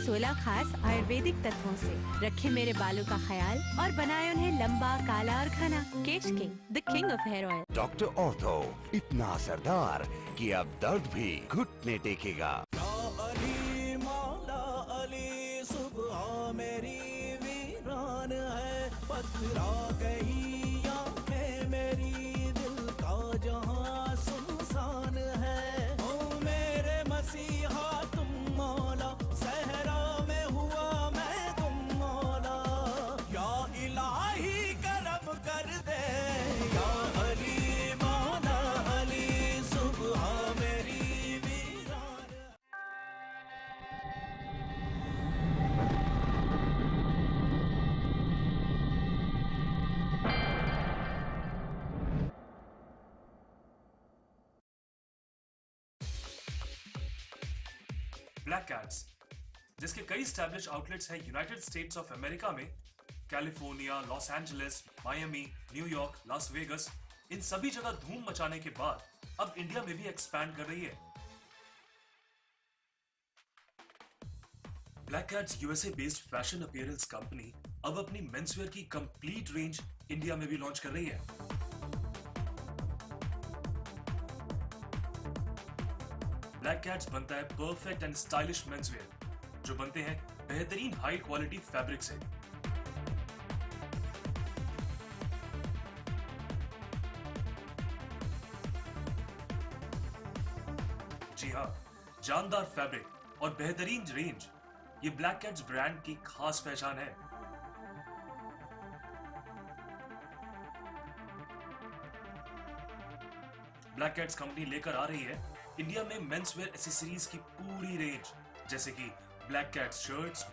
16 खास आयुर्वेदिक तत्वों से रखे मेरे बालों का ख्याल और बनाए उन्हें लंबा, काला और घना। Kesh King, the king of hair oil. Doctor Ortho, इतना असरदार कि अब दर्द भी घुटने टेकेगा। मेरी वीरान है, पथरा गई आंखें मेरी, दिल का जहां सुनसान है। ओ मेरे मसीहा तुम मौला, सहरा में हुआ मैं तुम मौला। या इलाही करम कर दे, या अली मौला अली, सुबह मेरी वीरान। ब्लैक कैट्स, जिसके कई स्टैब्लिश आउटलेट्स हैं यूनाइटेड स्टेट्स ऑफ अमेरिका में, California, Los Angeles, Miami, New York, Las Vegas, इन सभी जगह धूम मचाने के बाद अब इंडिया में भी एक्सपैंड कर रही है। Black cats USA based fashion appearance company अब अपनी मेंसवेयर की कंप्लीट रेंज इंडिया में भी लॉन्च कर रही है। ब्लैक कैट्स बनता है परफेक्ट एंड स्टाइलिश मेंसवेयर जो बनते हैं बेहतरीन हाई क्वालिटी फैब्रिक से। जी हाँ, जानदार फैब्रिक और बेहतरीन रेंज, ये ब्लैक कैट्स ब्रांड की खास पहचान है। ब्लैक कैट्स कंपनी लेकर आ रही है इंडिया में मेंसवेयर एसेसरीज की पूरी रेंज, जैसे कि black cats shirts,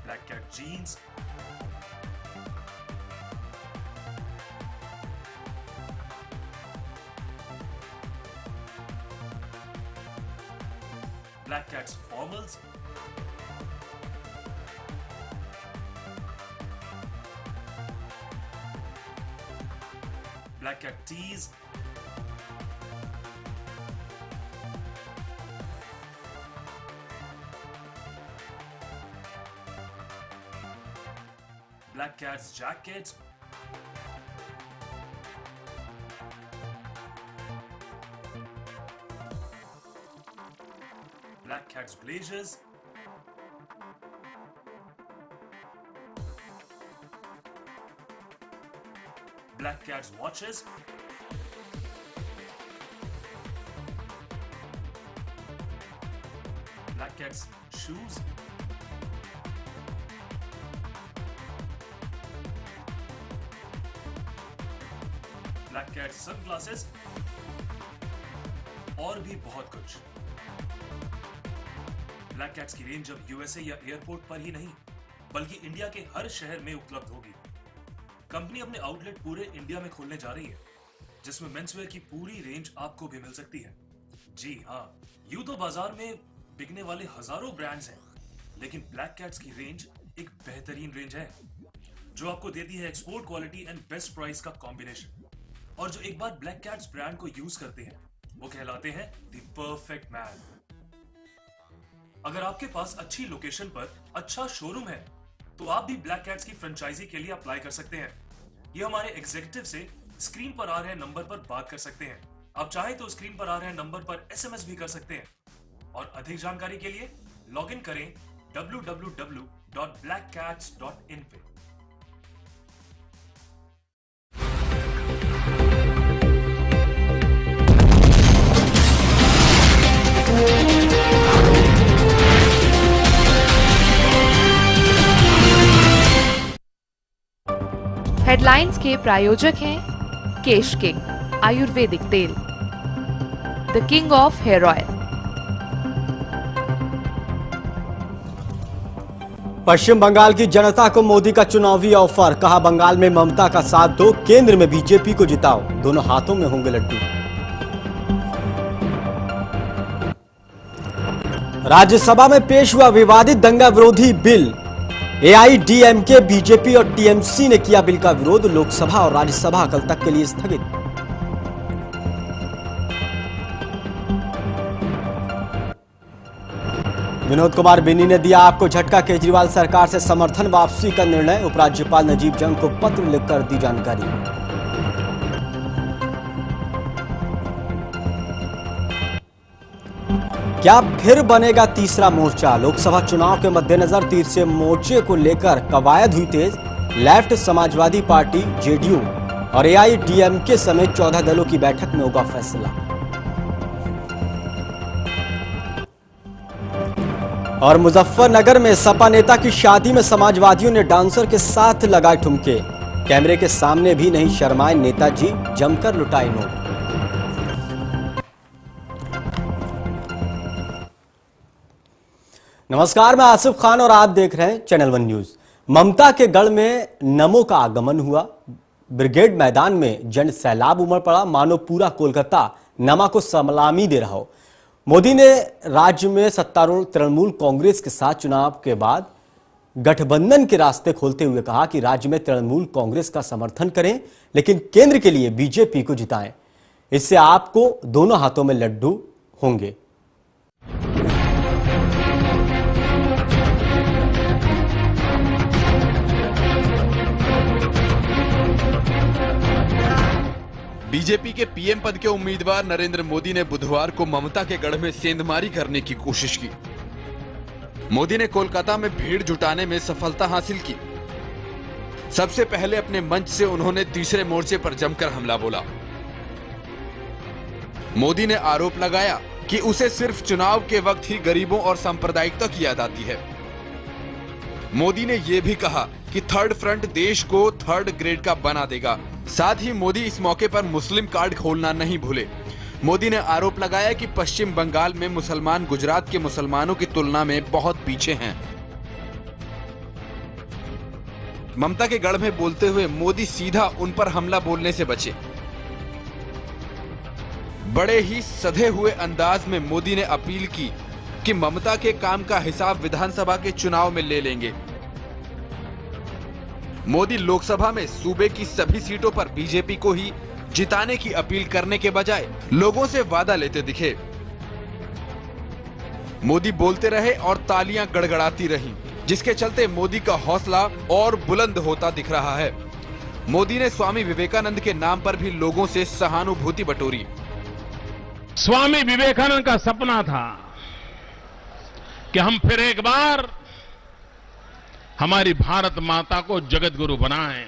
black cat jeans, black cats formals, black cat tees, black cats jackets, black cats blazers, Black Cat's watches, Black Cat's shoes, Black Cat's sunglasses और भी बहुत कुछ। Black cats की range अब USA या airport पर ही नहीं बल्कि इंडिया के हर शहर में उपलब्ध होगी। कंपनी अपने आउटलेट पूरे इंडिया में खोलने जा रही है, जिसमें मेंसवेयर की पूरी रेंज आपको भी मिल सकती है। जी हाँ, यूं तो बाजार में बिकने वाले हजारों ब्रांड्स हैं, लेकिन ब्लैक कैट्स की रेंज एक बेहतरीन रेंज है जो आपको देती है export quality and best price का कॉम्बिनेशन। और जो एक बार ब्लैक कैट्स ब्रांड को यूज करते हैं वो कहलाते हैं द परफेक्ट मैन। अगर आपके पास अच्छी लोकेशन पर अच्छा शोरूम है तो आप भी ब्लैक कैट्स की फ्रेंचाइजी के लिए अप्लाई कर सकते हैं। ये हमारे एग्जीक्यूटिव से स्क्रीन पर आ रहे नंबर पर बात कर सकते हैं। आप चाहे तो स्क्रीन पर आ रहे नंबर पर एसएमएस भी कर सकते हैं। और अधिक जानकारी के लिए लॉग इन करें www.blackcats.in पे। हेडलाइंस के प्रायोजक हैं केश किंग आयुर्वेदिक तेल, the king of hair oil. Paschim Bengal की जनता को मोदी का चुनावी ऑफर, कहा बंगाल में ममता का साथ दो, केंद्र में बीजेपी को जिताओ, दोनों हाथों में होंगे लड्डू। राज्यसभा में पेश हुआ विवादित दंगा विरोधी बिल, एआईडीएमके, बीजेपी और टीएमसी ने किया बिल का विरोध। लोकसभा और राज्यसभा कल तक के लिए स्थगित। विनोद कुमार बिन्नी ने दिया आपको झटका। केजरीवाल सरकार से समर्थन वापसी का निर्णय। उपराज्यपाल नजीब जंग को पत्र लिखकर दी जानकारी। क्या फिर बनेगा तीसरा मोर्चा? लोकसभा चुनाव के मद्देनजर तीसरे मोर्चे को लेकर कवायद हुई तेज। लेफ्ट, समाजवादी पार्टी, जेडीयू और एआईडीएमके समेत 14 दलों की बैठक में होगा फैसला। और मुजफ्फरनगर में सपा नेता की शादी में समाजवादियों ने डांसर के साथ लगाए ठुमके। कैमरे के सामने भी नहीं शर्माए नेताजी, जमकर लुटाए नोट। नमस्कार, मैं आसिफ खान और आप देख रहे हैं चैनल 1 न्यूज। ममता के गढ़ में नमो का आगमन हुआ। ब्रिगेड मैदान में जन सैलाब उमड़ पड़ा, मानो पूरा कोलकाता नमा को सलामी दे रहा हो। मोदी ने राज्य में सत्तारूढ़ तृणमूल कांग्रेस के साथ चुनाव के बाद गठबंधन के रास्ते खोलते हुए कहा कि राज्य में तृणमूल कांग्रेस का समर्थन करें, लेकिन केंद्र के लिए बीजेपी को जिताएं। इससे आपको दोनों हाथों में लड्डू होंगे। बीजेपी के पीएम पद के उम्मीदवार नरेंद्र मोदी ने बुधवार को ममता के गढ़ में सेंधमारी करने की कोशिश की। मोदी ने कोलकाता में भीड़ जुटाने में सफलता हासिल की। सबसे पहले अपने मंच से उन्होंने तीसरे मोर्चे पर जमकर हमला बोला। मोदी ने आरोप लगाया कि उसे सिर्फ चुनाव के वक्त ही गरीबों और सांप्रदायिकता की याद आती है। मोदी ने यह भी कहा कि थर्ड फ्रंट देश को थर्ड ग्रेड का बना देगा। साथ ही मोदी इस मौके पर मुस्लिम कार्ड खोलना नहीं भूले। मोदी ने आरोप लगाया कि पश्चिम बंगाल में मुसलमान गुजरात के मुसलमानों की तुलना में बहुत पीछे हैं। ममता के गढ़ में बोलते हुए मोदी सीधा उन पर हमला बोलने से बचे। बड़े ही सधे हुए अंदाज में मोदी ने अपील की कि ममता के काम का हिसाब विधानसभा के चुनाव में ले लेंगे। मोदी लोकसभा में सूबे की सभी सीटों पर बीजेपी को ही जिताने की अपील करने के बजाय लोगों से वादा लेते दिखे। मोदी बोलते रहे और तालियां गड़गड़ाती रहीं, जिसके चलते मोदी का हौसला और बुलंद होता दिख रहा है। मोदी ने स्वामी विवेकानंद के नाम पर भी लोगों से सहानुभूति बटोरी। स्वामी विवेकानंद का सपना था कि हम फिर एक बार हमारी भारत माता को जगत गुरु बनाएं,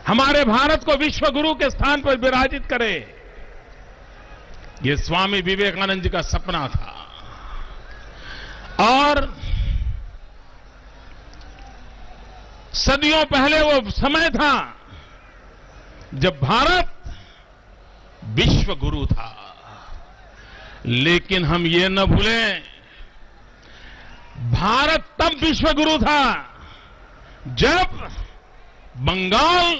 हमारे भारत को विश्व गुरु के स्थान पर विराजित करें। यह स्वामी विवेकानंद जी का सपना था। और सदियों पहले वो समय था जब भारत विश्व गुरु था। लेकिन हम ये न भूलें, भारत तब विश्व गुरु था जब बंगाल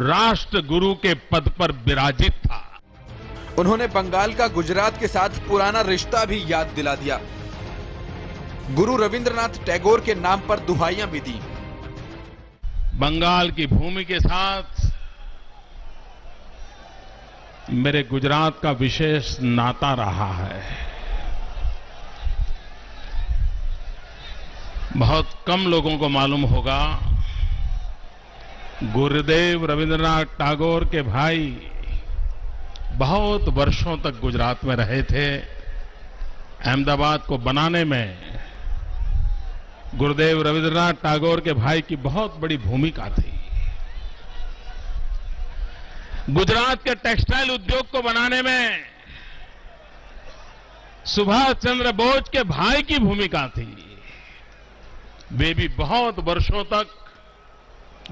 राष्ट्र गुरु के पद पर विराजित था। उन्होंने बंगाल का गुजरात के साथ पुराना रिश्ता भी याद दिला दिया। गुरु रविंद्रनाथ टैगोर के नाम पर दुहाइयां भी दी। बंगाल की भूमि के साथ मेरे गुजरात का विशेष नाता रहा है। बहुत कम लोगों को मालूम होगा, गुरुदेव रविंद्रनाथ टैगोर के भाई बहुत वर्षों तक गुजरात में रहे थे। अहमदाबाद को बनाने में गुरुदेव रविंद्रनाथ टैगोर के भाई की बहुत बड़ी भूमिका थी। गुजरात के टेक्सटाइल उद्योग को बनाने में सुभाष चंद्र बोस के भाई की भूमिका थी। वे भी बहुत वर्षों तक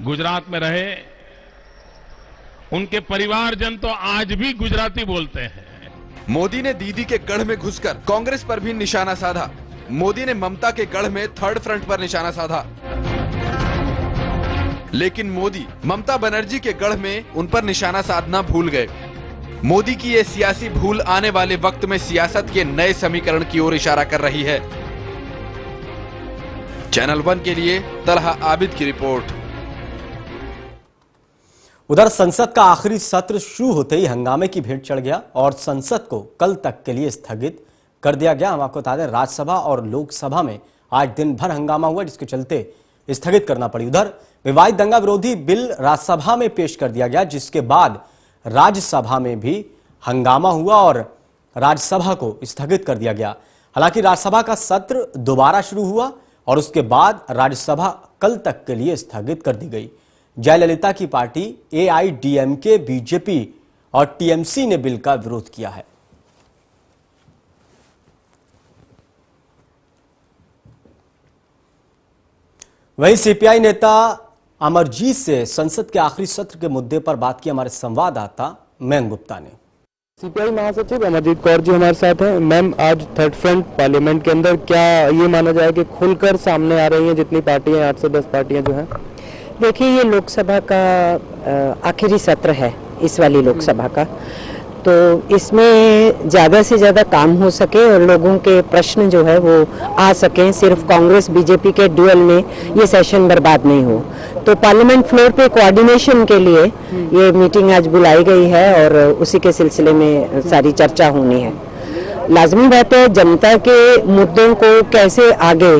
गुजरात में रहे। उनके परिवारजन तो आज भी गुजराती बोलते हैं। मोदी ने दीदी के गढ़ में घुसकर कांग्रेस पर भी निशाना साधा। मोदी ने ममता के गढ़ में थर्ड फ्रंट पर निशाना साधा। लेकिन मोदी ममता बनर्जी के गढ़ में उन पर निशाना साधना भूल गए। मोदी की ये सियासी भूल आने वाले वक्त में सियासत के नए समीकरण की ओर इशारा कर रही है। चैनल 1 के लिए तलहा आबिद की रिपोर्ट। उधर संसद का आखिरी सत्र शुरू होते ही हंगामे की भेंट चढ़ गया और संसद को कल तक के लिए स्थगित कर दिया गया। हम आपको बता दें, राज्यसभा और लोकसभा में आज दिन भर हंगामा हुआ, जिसके चलते स्थगित करना पड़ी। उधर विवादित दंगा विरोधी बिल राज्यसभा में पेश कर दिया गया, जिसके बाद राज्यसभा में भी हंगामा हुआ और राज्यसभा को स्थगित कर दिया गया। हालांकि राज्यसभा का सत्र दोबारा शुरू हुआ और उसके बाद राज्यसभा कल तक के लिए स्थगित कर दी गई। जयललिता की पार्टी AIDMK, बीजेपी और TMC ने बिल का विरोध किया है। वहीं CPI नेता अमरजीत से संसद के आखिरी सत्र के मुद्दे पर बात की हमारे संवाददाता मयंक गुप्ता ने। CPI महासचिव अमरजीत कौर जी हमारे साथ हैं। मैम, आज थर्ड फ्रंट पार्लियामेंट के अंदर क्या ये माना जाए कि खुलकर सामने आ रही हैं जितनी पार्टियां, 8 से 10 पार्टियां जो हैं? देखिए, ये लोकसभा का आखिरी सत्र है, इस वाली लोकसभा का, तो इसमें ज़्यादा से ज़्यादा काम हो सके और लोगों के प्रश्न जो है वो आ सकें। सिर्फ कांग्रेस बीजेपी के ड्यूअल में ये सेशन बर्बाद नहीं हो, तो पार्लियामेंट फ्लोर पे कोऑर्डिनेशन के लिए ये मीटिंग आज बुलाई गई है और उसी के सिलसिले में सारी चर्चा होनी है। लाजमी बात है, जनता के मुद्दों को कैसे आगे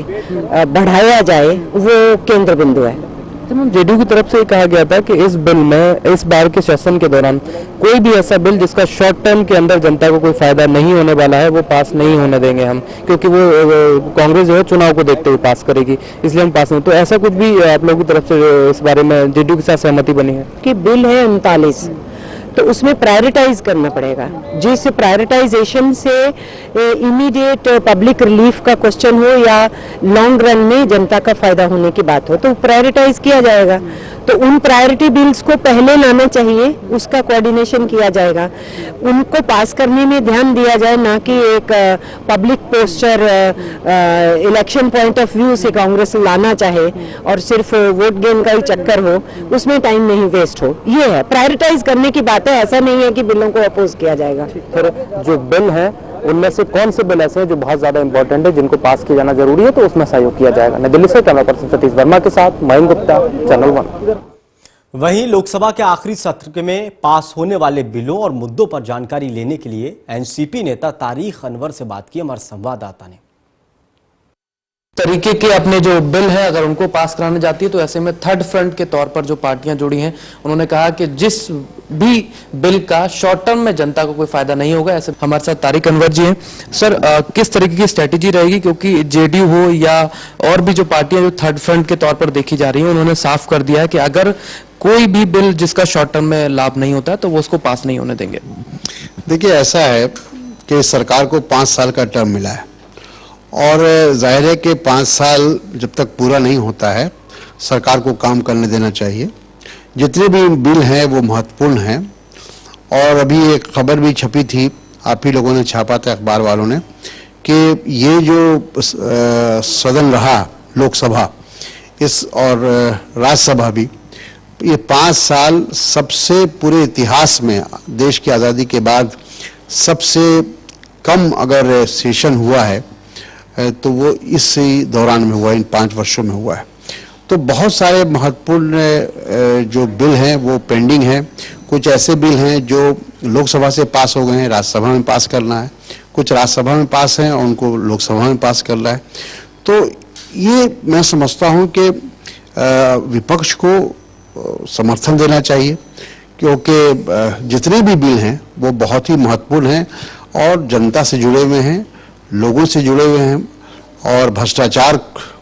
बढ़ाया जाए वो केंद्र बिंदु है। जेडीयू की तरफ से कहा गया था कि इस बिल में इस बार के सेशन के दौरान कोई भी ऐसा बिल जिसका शॉर्ट टर्म के अंदर जनता को कोई फायदा नहीं होने वाला है वो पास नहीं होने देंगे हम, क्योंकि वो कांग्रेस जो है चुनाव को देखते हुए पास करेगी, इसलिए हम पास नहीं। तो ऐसा कुछ भी आप लोगों की तरफ से इस बारे में जेडीयू के साथ सहमति बनी है कि बिल है 39, तो उसमें प्रायोरिटाइज करना पड़ेगा। जिस प्रायोरिटाइजेशन से इमीडिएट पब्लिक रिलीफ का क्वेश्चन हो या लॉन्ग रन में जनता का फायदा होने की बात हो, तो प्रायोरिटाइज किया जाएगा। तो उन प्रायोरिटी बिल्स को पहले लाना चाहिए, उसका कोऑर्डिनेशन किया जाएगा, उनको पास करने में ध्यान दिया जाए, ना कि एक public posture election point of view से कांग्रेस लाना चाहे और सिर्फ वोट गेन का ही चक्कर हो, उसमें टाइम नहीं वेस्ट हो। ये है प्रायोरिटाइज करने की बात है, ऐसा नहीं है कि बिलों को अपोज किया जाएगा। फिर जो बिल है उनमें से कौन से बिल ऐसे हैं जो बहुत ज्यादा इंपॉर्टेंट है, जिनको पास किया जाना जरूरी है, तो उसमें सहयोग किया जाएगा। नई दिल्ली से कैमरा पर्सन सतीश वर्मा के साथ मयंक गुप्ता, चैनल 1। वहीं लोकसभा के आखिरी सत्र में पास होने वाले बिलों और मुद्दों पर जानकारी लेने के लिए NCP नेता तारिक अनवर से बात की हमारे संवाददाता ने। तरीके के अपने जो बिल है अगर उनको पास कराने जाती है तो ऐसे में थर्ड फ्रंट के तौर पर जो पार्टियां जुड़ी हैं उन्होंने कहा कि जिस भी बिल का शॉर्ट टर्म में जनता को कोई फायदा नहीं होगा। ऐसे हमारे साथ तारिक अनवर जी हैं। सर, किस तरीके की स्ट्रेटेजी रहेगी, क्योंकि जेडीयू हो या और भी जो पार्टियां जो थर्ड फ्रंट के तौर पर देखी जा रही हैं उन्होंने साफ कर दिया है कि अगर कोई भी बिल जिसका शॉर्ट टर्म में लाभ नहीं होता तो वो उसको पास नहीं होने देंगे। देखिए, ऐसा है कि सरकार को 5 साल का टर्म मिला है और जाहिर है कि 5 साल जब तक पूरा नहीं होता है सरकार को काम करने देना चाहिए। जितने भी बिल हैं वो महत्वपूर्ण हैं और अभी एक खबर भी छपी थी, आप ही लोगों ने छापा था अखबार वालों ने, कि ये जो सदन रहा लोकसभा इस और राज्यसभा भी, ये 5 साल सबसे पूरे इतिहास में देश की आज़ादी के बाद सबसे कम अगर सेशन हुआ है तो वो इस दौरान में हुआ, इन 5 वर्षों में हुआ है। तो बहुत सारे महत्वपूर्ण जो बिल हैं वो पेंडिंग हैं। कुछ ऐसे बिल हैं जो लोकसभा से पास हो गए हैं, राज्यसभा में पास करना है, कुछ राज्यसभा में पास हैं और उनको लोकसभा में पास करना है। तो ये मैं समझता हूँ कि विपक्ष को समर्थन देना चाहिए, क्योंकि जितने भी बिल हैं वो बहुत ही महत्वपूर्ण हैं और जनता से जुड़े हुए हैं, लोगों से जुड़े हुए हैं और भ्रष्टाचार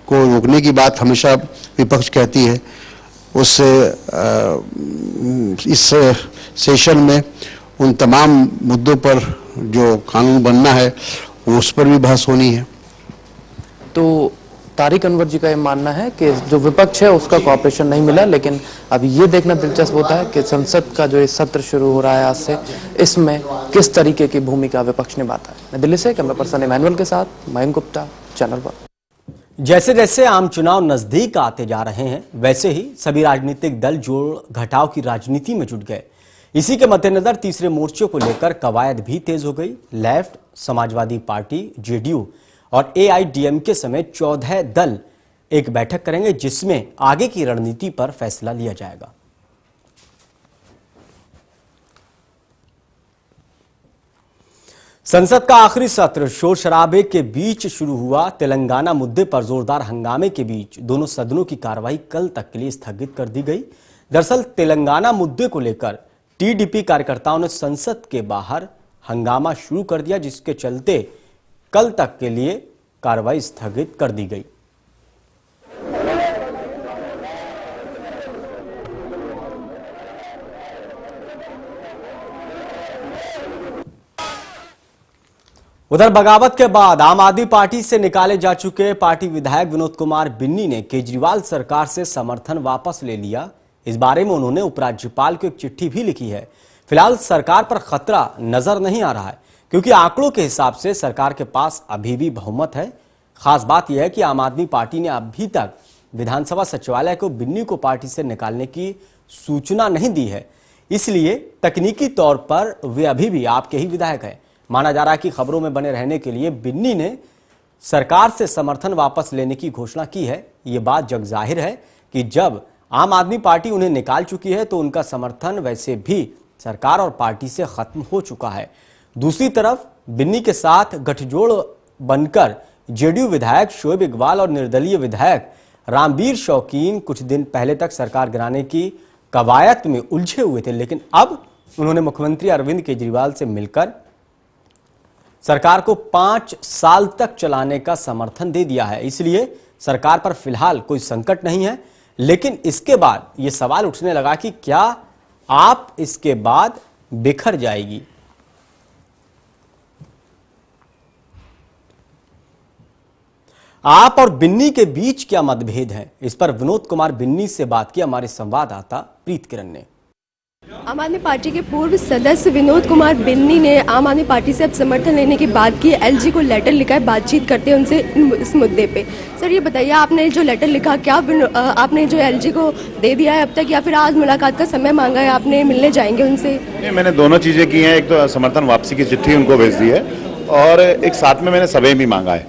को रोकने की बात हमेशा विपक्ष कहती है। उस इस सेशन में उन तमाम मुद्दों पर जो कानून बनना है उस पर भी बहस होनी है। तो तारिक अनवर जी का ये मानना है कि जो विपक्ष है उसका कोऑपरेशन नहीं मिला, लेकिन अब ये देखना दिलचस्प होता है कि संसद का जो ये सत्र शुरू हो रहा है आज से, इसमें किस तरीके की भूमिका विपक्ष निभाता है। नई दिल्ली से कैमरा पर्सन इमैनुअल के साथ मयंक गुप्ता, चैनल 1। जैसे जैसे आम चुनाव नजदीक आते जा रहे हैं वैसे ही सभी राजनीतिक दल जोड़ घटाव की राजनीति में जुट गए। इसी के मद्देनजर तीसरे मोर्चे को लेकर कवायद भी तेज हो गई। लेफ्ट, समाजवादी पार्टी, जेडीयू और AIDMK समेत 14 दल एक बैठक करेंगे जिसमें आगे की रणनीति पर फैसला लिया जाएगा। संसद का आखिरी सत्र शोर शराबे के बीच शुरू हुआ। तेलंगाना मुद्दे पर जोरदार हंगामे के बीच दोनों सदनों की कार्रवाई कल तक के लिए स्थगित कर दी गई। दरअसल तेलंगाना मुद्दे को लेकर टीडीपी कार्यकर्ताओं ने संसद के बाहर हंगामा शुरू कर दिया, जिसके चलते कल तक के लिए कार्रवाई स्थगित कर दी गई। उधर बगावत के बाद आम आदमी पार्टी से निकाले जा चुके पार्टी विधायक विनोद कुमार बिन्नी ने केजरीवाल सरकार से समर्थन वापस ले लिया। इस बारे में उन्होंने उपराज्यपाल को एक चिट्ठी भी लिखी है। फिलहाल सरकार पर खतरा नजर नहीं आ रहा है, क्योंकि आंकड़ों के हिसाब से सरकार के पास अभी भी बहुमत है। खास बात यह है कि आम आदमी पार्टी ने अभी तक विधानसभा सचिवालय को बिन्नी को पार्टी से निकालने की सूचना नहीं दी है, इसलिए तकनीकी तौर पर वे अभी भी आपके ही विधायक हैं। माना जा रहा है कि खबरों में बने रहने के लिए बिन्नी ने सरकार से समर्थन वापस लेने की घोषणा की है। ये बात जग जाहिर है कि जब आम आदमी पार्टी उन्हें निकाल चुकी है तो उनका समर्थन वैसे भी सरकार और पार्टी से खत्म हो चुका है। दूसरी तरफ बिन्नी के साथ गठजोड़ बनकर जेडीयू विधायक शोएब इकबाल और निर्दलीय विधायक रामवीर शौकीन कुछ दिन पहले तक सरकार गिराने की कवायद में उलझे हुए थे, लेकिन अब उन्होंने मुख्यमंत्री अरविंद केजरीवाल से मिलकर सरकार को 5 साल तक चलाने का समर्थन दे दिया है। इसलिए सरकार पर फिलहाल कोई संकट नहीं है, लेकिन इसके बाद यह सवाल उठने लगा कि क्या आप इसके बाद बिखर जाएगी। आप और बिन्नी के बीच क्या मतभेद है, इस पर विनोद कुमार बिन्नी से बात की हमारे संवाददाता प्रीत किरण ने। आम आदमी पार्टी के पूर्व सदस्य विनोद कुमार बिन्नी ने आम आदमी पार्टी से अब समर्थन लेने की बात की। एलजी को लेटर लिखा है, बातचीत करते हैं उनसे इस मुद्दे पे। सर ये बताइए, आपने जो लेटर लिखा क्या आपने जो एलजी को दे दिया है अब तक, या फिर आज मुलाकात का समय मांगा है, आपने मिलने जाएंगे उनसे? नहीं, मैंने दोनों चीज़ें की हैं। एक तो समर्थन वापसी की चिट्ठी उनको भेज दी है और एक साथ में मैंने समय भी मांगा है।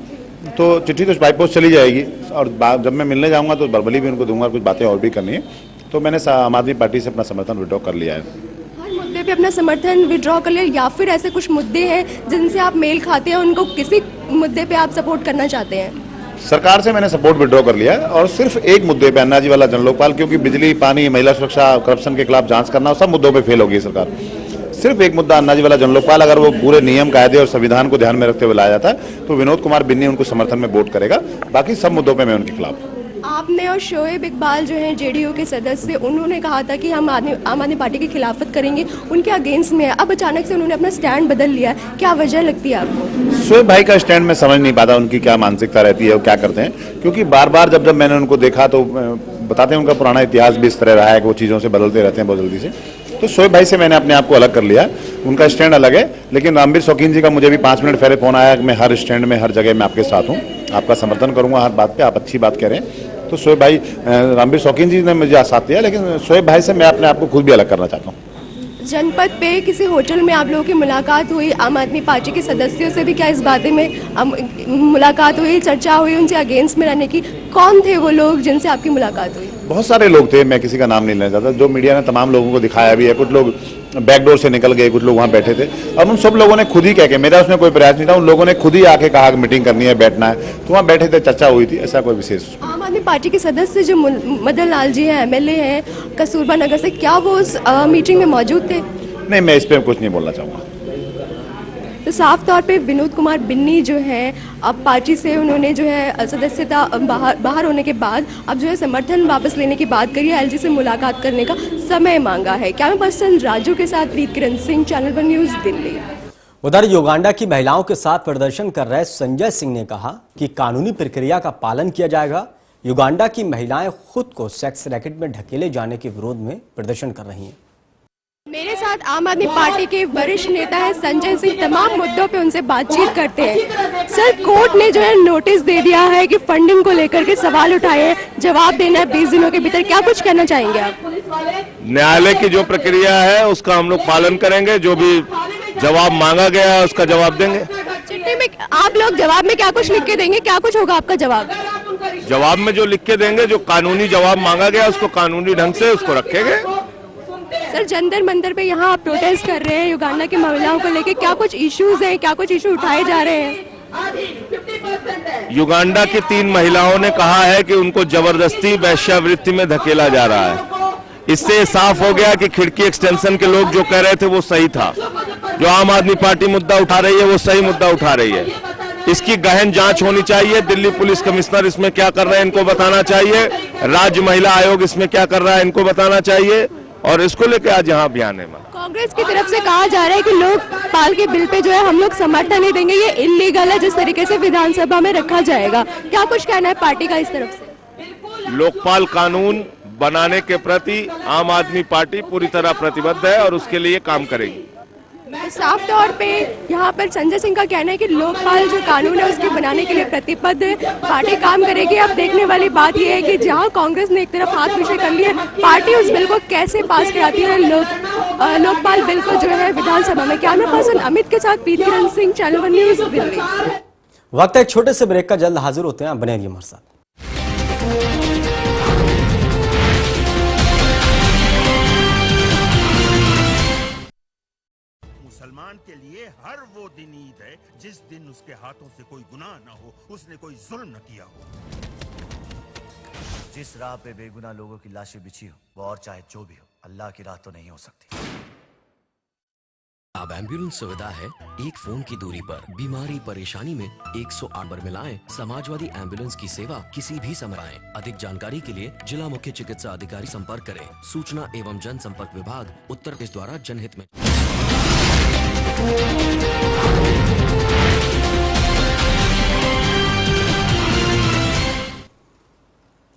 तो चिट्ठी तो बाई पोस्ट चली जाएगी और जब मैं मिलने जाऊँगा तो वर्बली भी उनको दूंगा, कुछ बातें और भी करनी है। तो मैंने आम आदमी पार्टी से अपना समर्थन विड्रॉ कर लिया है। हर मुद्दे पे अपना समर्थन विड्रॉ कर लिया, या फिर ऐसे कुछ मुद्दे हैं जिनसे आप मेल खाते हैं, उनको किसी मुद्दे पे आप सपोर्ट करना चाहते हैं? सरकार से मैंने सपोर्ट विड्रॉ कर लिया है और सिर्फ एक मुद्दे पे अन्नाजी वाला जन लोकपाल, क्योंकि बिजली, पानी, महिला सुरक्षा, करप्शन के खिलाफ जांच करना, सब मुद्दों पे फेल होगी सरकार। सिर्फ एक मुद्दा अन्नाजी वाला जन लोकपाल, अगर वो पूरे नियम, कायदे और संविधान को ध्यान में रखते हुए लाया जाता है तो विनोद कुमार बिन्नी उनको समर्थन में वोट करेगा। बाकी सब मुद्दों पर मैं उनके खिलाफ। आपने और शोएब इकबाल जो हैं जेडीयू के सदस्य, उन्होंने कहा था कि हम आम आदमी पार्टी की खिलाफत करेंगे, उनके अगेंस्ट में है। अब अचानक से उन्होंने अपना स्टैंड बदल लिया, क्या वजह लगती है आपको? शोएब भाई का स्टैंड मैं समझ नहीं पाता, उनकी क्या मानसिकता रहती है, वो क्या करते हैं, क्योंकि बार बार जब मैंने उनको देखा तो बताते हैं उनका पुराना इतिहास भी इस तरह रहा है कि वो चीज़ों से बदलते रहते हैं बहुत जल्दी से। तो शोएब भाई से मैंने अपने आप को अलग कर लिया, उनका स्टैंड अलग है। लेकिन रामवीर शौकीन जी का मुझे भी 5 मिनट पहले फोन आया कि मैं हर स्टैंड में, हर जगह मैं आपके साथ हूँ, आपका समर्थन करूँगा हर बात पे, आप अच्छी बात कह रहे हैं। तो शोएब भाई, रामवीर शौकीन जी ने मुझे साथ दिया, लेकिन शोएब भाई से मैं अपने आप को खुद भी अलग करना चाहता हूँ। जनपद पे किसी होटल में आप लोगों की मुलाकात हुई, आम आदमी पार्टी के सदस्यों से भी क्या इस बारे में मुलाकात हुई, चर्चा हुई उनसे अगेंस्ट में रहने की? कौन थे वो लोग जिनसे आपकी मुलाकात हुई? बहुत सारे लोग थे, मैं किसी का नाम नहीं लेना चाहता, जो मीडिया ने तमाम लोगों को दिखाया भी है। कुछ लोग बैकडोर से निकल गए, कुछ लोग वहाँ बैठे थे। अब उन सब लोगों ने खुद ही कह के, मेरा उसमें कोई प्रयास नहीं था, उन लोगों ने खुद ही आके कहा कि मीटिंग करनी है, बैठना है, तो वहाँ बैठे थे, चर्चा हुई थी, ऐसा कोई विशेष। आम आदमी पार्टी के सदस्य जो मदन लाल जी हैं, एमएलए हैं कस्तूरबा नगर से, क्या वो उस मीटिंग में मौजूद थे? नहीं, मैं इस पर कुछ नहीं बोलना चाहूँगा। तो साफ तौर पे विनोद कुमार बिन्नी जो हैं अब पार्टी से उन्होंने जो है सदस्यता बाहर होने के बाद अब जो है समर्थन वापस लेने की बात करी है, एलजी से मुलाकात करने का समय मांगा है। कैमरा पर्सन राजू के साथ प्रीत किरण सिंह, चैनल 1 न्यूज़, दिल्ली। उधर युगांडा की महिलाओं के साथ प्रदर्शन कर रहे संजय सिंह ने कहा कि कानूनी प्रक्रिया का पालन किया जाएगा। युगांडा की महिलाएं खुद को सेक्स रैकेट में ढकेले जाने के विरोध में प्रदर्शन कर रही हैं। मेरे साथ आम आदमी पार्टी के वरिष्ठ नेता है संजय सिंह, तमाम मुद्दों पे उनसे बातचीत करते हैं। सर, कोर्ट ने जो है नोटिस दे दिया है कि फंडिंग को लेकर के सवाल उठाए हैं, जवाब देना है 20 दिनों के भीतर, क्या कुछ कहना चाहेंगे आप? न्यायालय की जो प्रक्रिया है उसका हम लोग पालन करेंगे, जो भी जवाब मांगा गया है उसका जवाब देंगे। चिट्ठी में आप लोग जवाब में क्या कुछ लिख के देंगे, क्या कुछ होगा आपका जवाब? जवाब में जो लिख के देंगे, जो कानूनी जवाब मांगा गया उसको कानूनी ढंग से उसको रखेंगे। सर, जंतर मंतर पे यहाँ आप प्रोटेस्ट कर रहे हैं युगांडा की महिलाओं को लेके, क्या कुछ इश्यूज हैं, क्या कुछ इशू उठाए जा रहे हैं? युगांडा की 3 महिलाओं ने कहा है कि उनको जबरदस्ती वेश्यावृत्ति में धकेला जा रहा है। इससे साफ हो गया कि खिड़की एक्सटेंशन के लोग जो कह रहे थे वो सही था। जो आम आदमी पार्टी मुद्दा उठा रही है वो सही मुद्दा उठा रही है। इसकी गहन जांच होनी चाहिए। दिल्ली पुलिस कमिश्नर इसमें क्या कर रहे हैं इनको बताना चाहिए। राज्य महिला आयोग इसमें क्या कर रहा है इनको बताना चाहिए। और इसको लेकर आज यहाँ अभियान है। कांग्रेस की तरफ से कहा जा रहा है कि लोकपाल के बिल पे जो है हम लोग समर्थन नहीं देंगे, ये इलीगल है जिस तरीके से विधानसभा में रखा जाएगा। क्या कुछ कहना है पार्टी का इस तरफ से? लोकपाल कानून बनाने के प्रति आम आदमी पार्टी पूरी तरह प्रतिबद्ध है और उसके लिए काम करेगी। साफ तौर पे यहाँ पर संजय सिंह का कहना है कि लोकपाल जो कानून है उसके बनाने के लिए प्रतिबद्ध पार्टी काम करेगी। अब देखने वाली बात यह है कि जहाँ कांग्रेस ने एक तरफ हाथ पीछे कर लिया, पार्टी उस बिल को कैसे पास कराती है, लोकपाल बिल को जो है विधानसभा में। कैमरा पर्सन अमित के साथ Preet Kiran Singh, channel one news, Delhi. वक्त है एक छोटे से ब्रेक का, जल्द हाजिर होते हैं, बने रहिए हमारे साथ। मुसलमान के लिए हर वो दिन ईद है जिस दिन उसके हाथों से कोई गुनाह न हो, उसने कोई जुल्म न किया हो। जिस राह पे बेगुनाह लोगों की लाशें बिछी हो, वो और चाहे जो भी हो, अल्लाह की राह तो नहीं हो सकती। अब एम्बुलेंस सुविधा है एक फोन की दूरी पर। बीमारी परेशानी में 108 पर मिलाएं। समाजवादी एम्बुलेंस की सेवा किसी भी समय पाएं। अधिक जानकारी के लिए जिला मुख्य चिकित्सा अधिकारी संपर्क करें। सूचना एवं जनसंपर्क विभाग, उत्तर प्रदेश द्वारा जनहित में।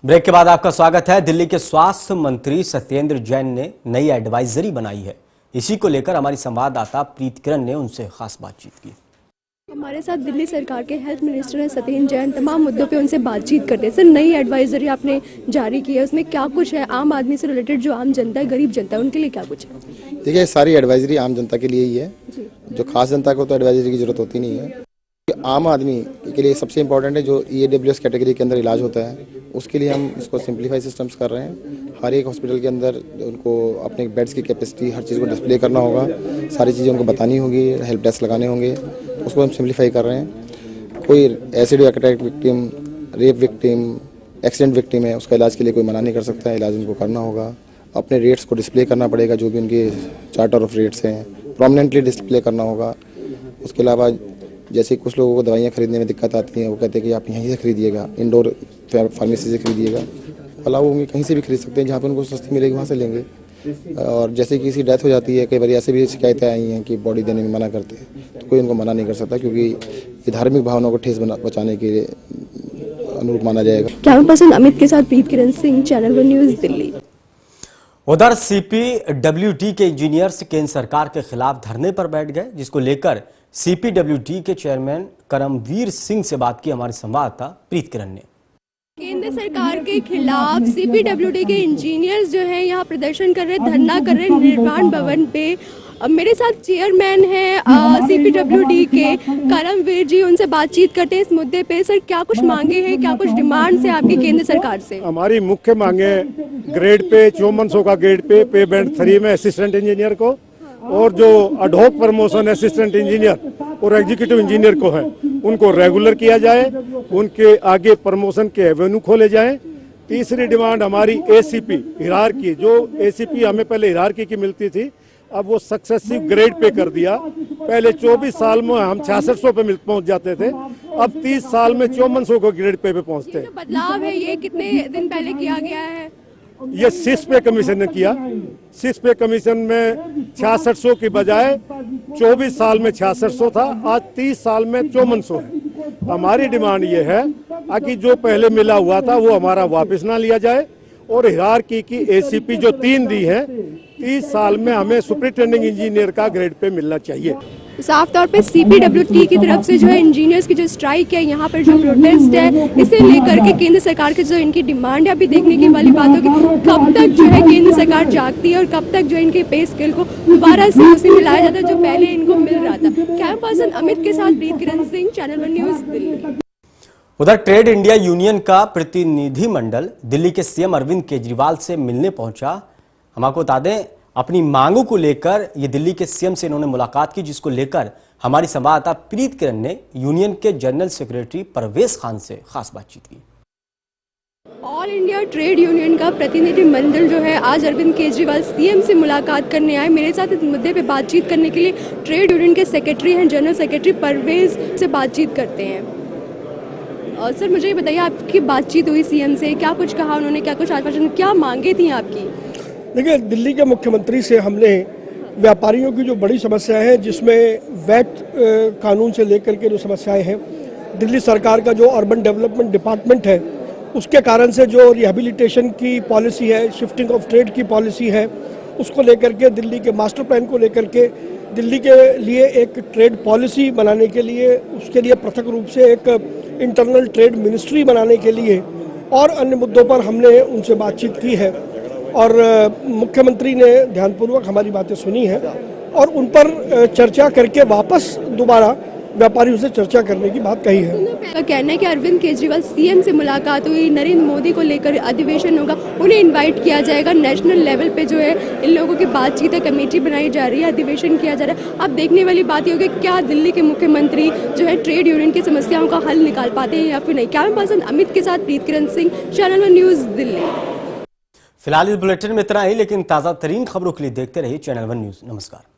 ब्रेक के बाद आपका स्वागत है। दिल्ली के स्वास्थ्य मंत्री सत्येंद्र जैन ने नई एडवाइजरी बनाई है। इसी को लेकर हमारी संवाददाता प्रीत किरण ने उनसे खास बातचीत की। हमारे साथ दिल्ली सरकार के हेल्थ मिनिस्टर हैं सत्येंद्र जैन। तमाम मुद्दों पे उनसे बातचीत करते हैं। सर, नई एडवाइजरी आपने जारी की है, उसमें क्या कुछ है? आम आदमी से रिलेटेड जो आम जनता है, गरीब जनता है, उनके लिए क्या कुछ है? देखिए, सारी एडवाइजरी आम जनता के लिए ही है। जो खास जनता को तो एडवाइजरी की जरूरत होती नहीं है। आम आदमी के लिए सबसे इम्पोर्टेंट है जो EAWS कैटेगरी के अंदर इलाज होता है, उसके लिए हम इसको सिंप्लीफाई सिस्टम्स कर रहे हैं। हर एक हॉस्पिटल के अंदर उनको अपने बेड्स की कैपेसिटी, हर चीज़ को डिस्प्ले करना होगा, सारी चीज़ें उनको बतानी होगी, हेल्प डेस्क लगाने होंगे, उसको हम सिंप्लीफाई कर रहे हैं। कोई acid attack victim, rape victim, accident victim है, उसका इलाज के लिए कोई मना नहीं कर सकता है, इलाज उनको करना होगा। अपने रेट्स को डिस्प्ले करना पड़ेगा, जो भी उनके चार्टर ऑफ रेट्स हैं प्रोमिनेंटली डिस्प्ले करना होगा। उसके अलावा जैसे कुछ लोगों को दवाइयाँ खरीदने में दिक्कत आती है, वो कहते हैं कि आप यहीं से खरीदिएगा, इंडोर फार्मेसी से खरीदिएगा। अलाउ होंगे कहीं से भी खरीद सकते हैं, जहाँ पे उनको सस्ती मिलेगी वहाँ से लेंगे। और जैसे कि किसी डेथ हो जाती है, कई बार ऐसे भी शिकायतें आई हैं कि बॉडी देने में मना करते हैं, तो कोई उनको मना नहीं कर सकता, क्योंकि ये धार्मिक भावनाओं को ठेस बचाने के अनुरूप माना जाएगा। कैमरा पर्सन अमित के साथ Preet Kiran Singh, channel one news, Delhi. उधर CPWD के इंजीनियर्स केंद्र सरकार के खिलाफ धरने पर बैठ गए, जिसको लेकर CPWD के चेयरमैन करमवीर सिंह से बात की हमारी संवाददाता प्रीत किरण ने। केंद्र सरकार के खिलाफ CPWD के इंजीनियर्स जो हैं यहाँ प्रदर्शन कर रहे हैं, धरना कर रहे हैं निर्माण भवन पे। मेरे साथ चेयरमैन हैं CPWD के करमवीर जी, उनसे बातचीत करते हैं इस मुद्दे पे। सर, क्या कुछ मांगे हैं, क्या कुछ डिमांड्स हैं आपकी केंद्र सरकार से? हमारी मुख्य मांगे ग्रेड पे 5400 का ग्रेड पे बैंड 3 में असिस्टेंट इंजीनियर को, और जो अडहोक प्रमोशन असिस्टेंट इंजीनियर और एग्जीक्यूटिव इंजीनियर को है उनको रेगुलर किया जाए, उनके आगे प्रमोशन के एवेन्यू खोले जाएं। तीसरी डिमांड हमारी ACP हिरार्की, जो ACP हमें पहले हिरार्की की मिलती थी, अब वो सक्सेसिव ग्रेड पे कर दिया। पहले 24 साल में हम 6600 पे पहुंच जाते थे, अब 30 साल में 5400 को ग्रेड पे पहुंचते हैं। बदलाव है ये कितने दिन पहले किया गया है? ये सिस पे कमीशन ने किया। सिस पे कमीशन में 6600 की बजाय 24 साल में 6600 था, आज 30 साल में 5400 है। हमारी डिमांड ये है कि जो पहले मिला हुआ था वो हमारा वापस ना लिया जाए, और हिरार्की की ACP जो 3 दी है, 30 साल में हमें सुपरिटेंडिंग इंजीनियर का ग्रेड पे मिलना चाहिए। साफ तौर पे CPWD की तरफ से जो है इंजीनियर्स की जो स्ट्राइक है, यहाँ पर जो प्रोटेस्ट है, इसे लेकर के केंद्र सरकार की जो इनकी डिमांड है, अभी देखने की वाली बात होगी कब तक जो है केंद्र सरकार जागती है और कब तक जो इनके पे स्केल को दोबारा से उसे मिलाया जाता है जो पहले इनको मिल रहा था। कैमरा पर्सन अमित के साथ Preet Kiran Singh, channel one news, Delhi. उधर ट्रेड इंडिया यूनियन का प्रतिनिधिमंडल दिल्ली के सीएम अरविंद केजरीवाल से मिलने पहुंचा। हम आपको बता दें, अपनी मांगों को लेकर ये दिल्ली के सीएम से इन्होंने मुलाकात की, जिसको लेकर हमारी संवाददाता प्रीत किरण ने यूनियन के जनरल सेक्रेटरी परवेज खान से खास बातचीत की। ऑल इंडिया ट्रेड यूनियन का प्रतिनिधिमंडल जो है आज अरविंद केजरीवाल सीएम से मुलाकात करने आए। मेरे साथ इस मुद्दे पे बातचीत करने के लिए ट्रेड यूनियन के सेक्रेटरी हैं, जनरल सेक्रेटरी परवेज से बातचीत करते हैं। सर मुझे ये बताइए, आपकी बातचीत हुई सीएम से, क्या कुछ कहा उन्होंने, क्या कुछ आश्वासन, क्या मांगे थी आपकी? देखिए, दिल्ली के मुख्यमंत्री से हमने व्यापारियों की जो बड़ी समस्याएं हैं, जिसमें वैट कानून से लेकर के जो समस्याएं हैं, दिल्ली सरकार का जो अर्बन डेवलपमेंट डिपार्टमेंट है उसके कारण से जो रिहेबिलिटेशन की पॉलिसी है, शिफ्टिंग ऑफ ट्रेड की पॉलिसी है, उसको लेकर के दिल्ली के मास्टर प्लान को लेकर के दिल्ली के लिए एक ट्रेड पॉलिसी बनाने के लिए, उसके लिए पृथक रूप से एक इंटरनल ट्रेड मिनिस्ट्री बनाने के लिए और अन्य मुद्दों पर हमने उनसे बातचीत की है और मुख्यमंत्री ने ध्यानपूर्वक हमारी बातें सुनी है और उन पर चर्चा करके वापस दोबारा व्यापारियों से चर्चा करने की बात कही है। कहना है कि अरविंद केजरीवाल सीएम से मुलाकात हुई, नरेंद्र मोदी को लेकर अधिवेशन होगा, उन्हें इनवाइट किया जाएगा, नेशनल लेवल पे जो है इन लोगों की बातचीत है, कमेटी बनाई जा रही है, अधिवेशन किया जा रहा है। अब देखने वाली बात ये होगी क्या दिल्ली के मुख्यमंत्री जो है ट्रेड यूनियन की समस्याओं का हल निकाल पाते हैं या फिर नहीं। कैमरा पर्सन अमित के साथ प्रीत किरण सिंह, चैनल 1 न्यूज़ दिल्ली। फिलहाल इस बुलेटिन में इतना ही, लेकिन ताज़ा तरीन खबरों के लिए देखते रहिए चैनल 1 न्यूज़। नमस्कार।